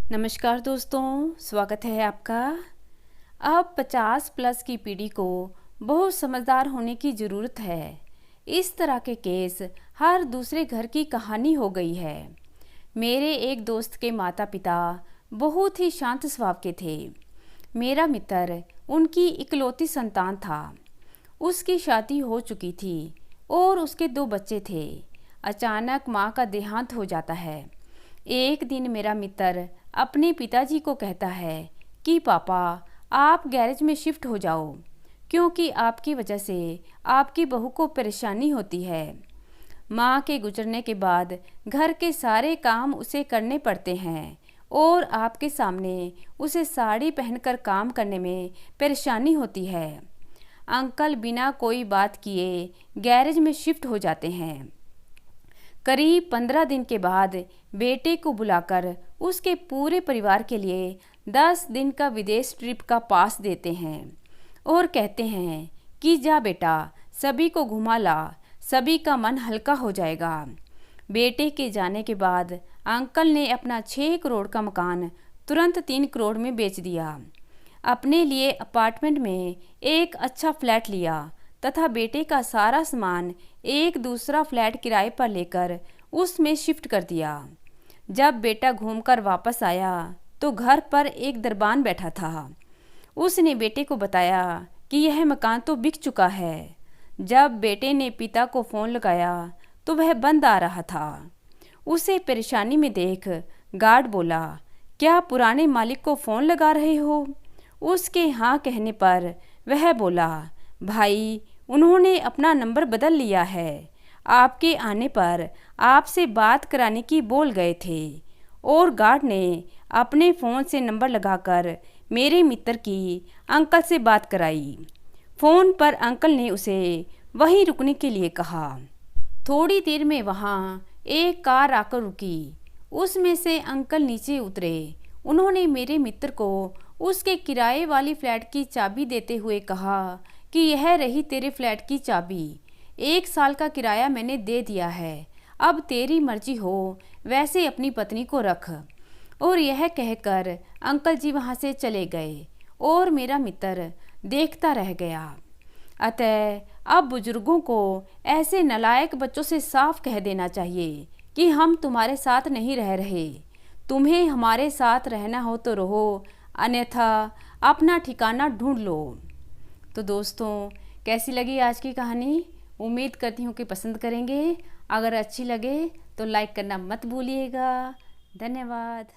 नमस्कार दोस्तों, स्वागत है आपका। अब 50 प्लस की पीढ़ी को बहुत समझदार होने की ज़रूरत है। इस तरह के केस हर दूसरे घर की कहानी हो गई है। मेरे एक दोस्त के माता पिता बहुत ही शांत स्वभाव के थे। मेरा मित्र उनकी इकलौती संतान था। उसकी शादी हो चुकी थी और उसके 2 बच्चे थे। अचानक माँ का देहांत हो जाता है। एक दिन मेरा मित्र अपने पिताजी को कहता है कि पापा, आप गैरेज में शिफ्ट हो जाओ, क्योंकि आपकी वजह से आपकी बहू को परेशानी होती है। माँ के गुजरने के बाद घर के सारे काम उसे करने पड़ते हैं और आपके सामने उसे साड़ी पहनकर काम करने में परेशानी होती है। अंकल बिना कोई बात किए गैरेज में शिफ्ट हो जाते हैं। करीब 15 दिन के बाद बेटे को बुलाकर उसके पूरे परिवार के लिए 10 दिन का विदेश ट्रिप का पास देते हैं और कहते हैं कि जा बेटा, सभी को घुमा ला, सभी का मन हल्का हो जाएगा। बेटे के जाने के बाद अंकल ने अपना 6 करोड़ का मकान तुरंत 3 करोड़ में बेच दिया। अपने लिए अपार्टमेंट में एक अच्छा फ्लैट लिया तथा बेटे का सारा सामान एक दूसरा फ्लैट किराए पर लेकर उसमें शिफ्ट कर दिया। जब बेटा घूमकर वापस आया तो घर पर एक दरबान बैठा था। उसने बेटे को बताया कि यह मकान तो बिक चुका है। जब बेटे ने पिता को फ़ोन लगाया तो वह बंद आ रहा था। उसे परेशानी में देख गार्ड बोला, क्या पुराने मालिक को फ़ोन लगा रहे हो? उसके हाँ कहने पर वह बोला, भाई, उन्होंने अपना नंबर बदल लिया है। आपके आने पर आपसे बात कराने की बोल गए थे और गार्ड ने अपने फ़ोन से नंबर लगाकर मेरे मित्र की अंकल से बात कराई। फ़ोन पर अंकल ने उसे वहीं रुकने के लिए कहा। थोड़ी देर में वहाँ एक कार आकर रुकी। उसमें से अंकल नीचे उतरे। उन्होंने मेरे मित्र को उसके किराए वाली फ्लैट की चाबी देते हुए कहा कि यह रही तेरे फ्लैट की चाबी। 1 साल का किराया मैंने दे दिया है, अब तेरी मर्जी हो वैसे अपनी पत्नी को रख। और यह कहकर अंकल जी वहाँ से चले गए और मेरा मित्र देखता रह गया। अतः अब बुजुर्गों को ऐसे नालायक बच्चों से साफ कह देना चाहिए कि हम तुम्हारे साथ नहीं रह रहे। तुम्हें हमारे साथ रहना हो तो रहो, अन्यथा अपना ठिकाना ढूंढ लो। तो दोस्तों, कैसी लगी आज की कहानी? उम्मीद करती हूँ कि पसंद करेंगे। अगर अच्छी लगे तो लाइक करना मत भूलिएगा। धन्यवाद।